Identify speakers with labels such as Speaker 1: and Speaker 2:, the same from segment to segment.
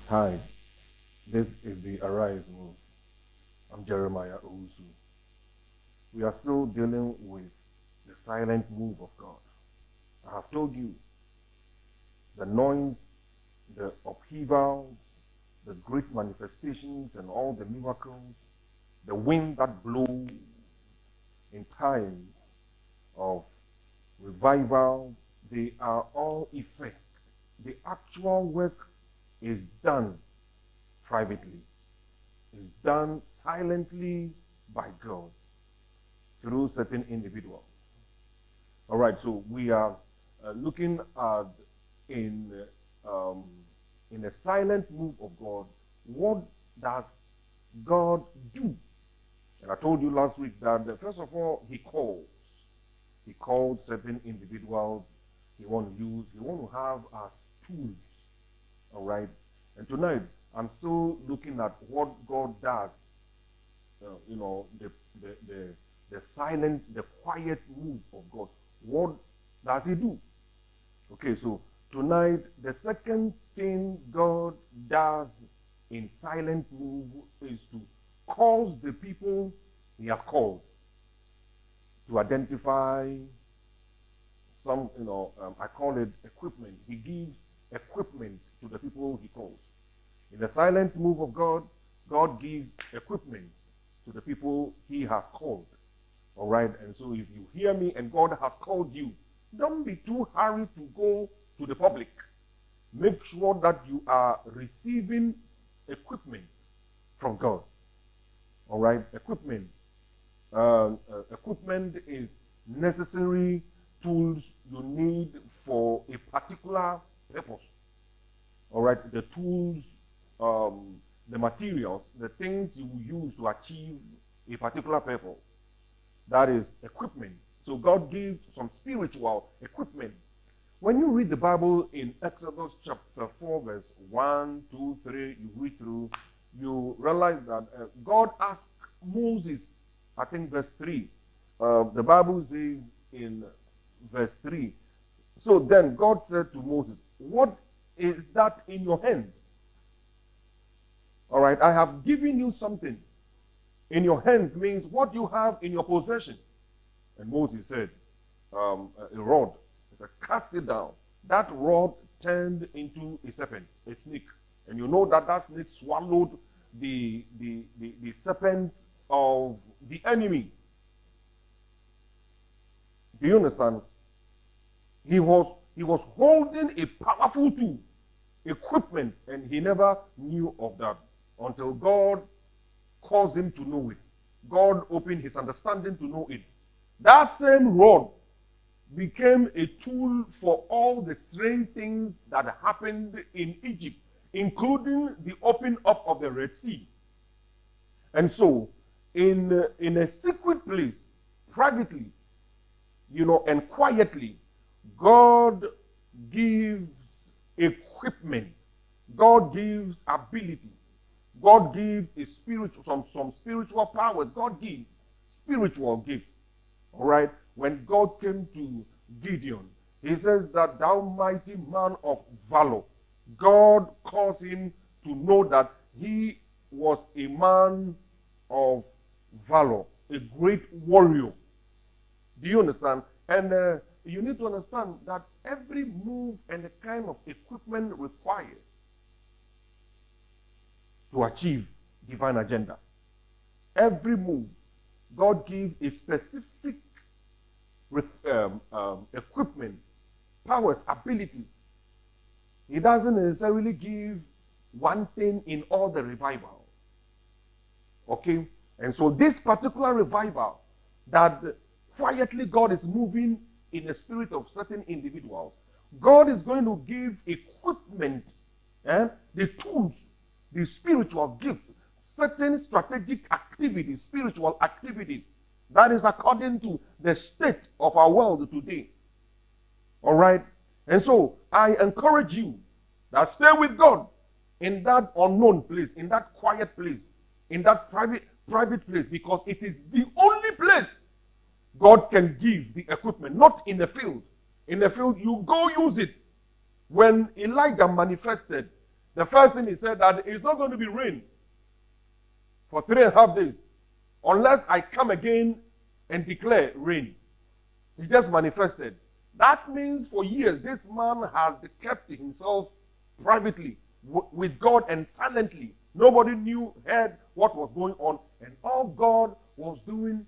Speaker 1: Hi, this is the Arise Move. I'm Jeremiah Owusu. We are still dealing with the silent move of God. I have told you the noise, the upheavals, the great manifestations, and all the miracles, the wind that blows in times of revival, they are all effect. The actual work is done privately, is done silently by God through certain individuals. All right, so we are looking at in in a silent move of God. What does God do? And I told you last week that first of all, He calls. He called certain individuals He want to have as tools. All right, and tonight I'm still looking at what God does. The silent, the quiet move of God. What does He do? Okay, so tonight the second thing God does in silent move is to cause the people He has called to identify some, I call it equipment. He gives equipment to the people He calls. In the silent move of God, God gives equipment to the people He has called. All right, and so if you hear me and God has called you, don't be too hurried to go to the public. Make sure that you are receiving equipment from God. All right, equipment. Equipment is necessary tools you need for a particular purpose. All right, the tools, the materials, the things you use to achieve a particular purpose. That is equipment. So God gives some spiritual equipment. When you read the Bible in Exodus chapter 4, verse 1, 2, 3, you read through, you realize that God asked Moses, I think verse 3, the Bible says in verse 3, so then God said to Moses, what is that in your hand? All right, I have given you something. In your hand means what you have in your possession. And Moses said, a rod. He said, cast it down. That rod turned into a serpent, a snake. And you know that snake swallowed the serpent of the enemy. Do you understand? He was holding a powerful tool, equipment, and he never knew of that until God caused him to know it. God opened his understanding to know it. That same rod became a tool for all the strange things that happened in Egypt, including the opening up of the Red Sea. And so, in a secret place, privately, and quietly, God gives equipment. God gives ability. God gives a some spiritual powers. God gives spiritual gifts. All right. When God came to Gideon, He says that thou mighty man of valor. God caused him to know that he was a man of valor, a great warrior. Do you understand? And you need to understand that every move and the kind of equipment required to achieve divine agenda. Every move, God gives a specific equipment, powers, abilities. He doesn't necessarily give one thing in all the revival. Okay? And so this particular revival that quietly God is moving in the spirit of certain individuals, God is going to give equipment, the tools, the spiritual gifts, certain strategic activities, spiritual activities. That is according to the state of our world today. All right? And so I encourage you that stay with God in that unknown place, in that quiet place, in that private place, because it is the only place God can give the equipment, not in the field. In the field, you go use it. When Elijah manifested, The first thing he said that it's not going to be rain for 3.5 days unless I come again and declare rain. He just manifested. That means for years this man had kept himself privately with God and silently. Nobody heard what was going on, and all God was doing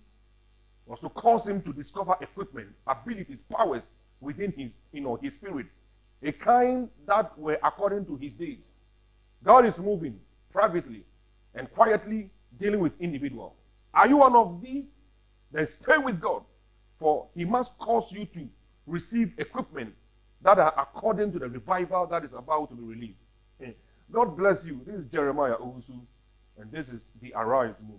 Speaker 1: was to cause him to discover equipment, abilities, powers within his spirit, a kind that were according to his days. God is moving privately and quietly dealing with individuals. Are you one of these? Then stay with God, for he must cause you to receive equipment that are according to the revival that is about to be released. God bless you. This is Jeremiah Owusu, and this is the Arise Movement.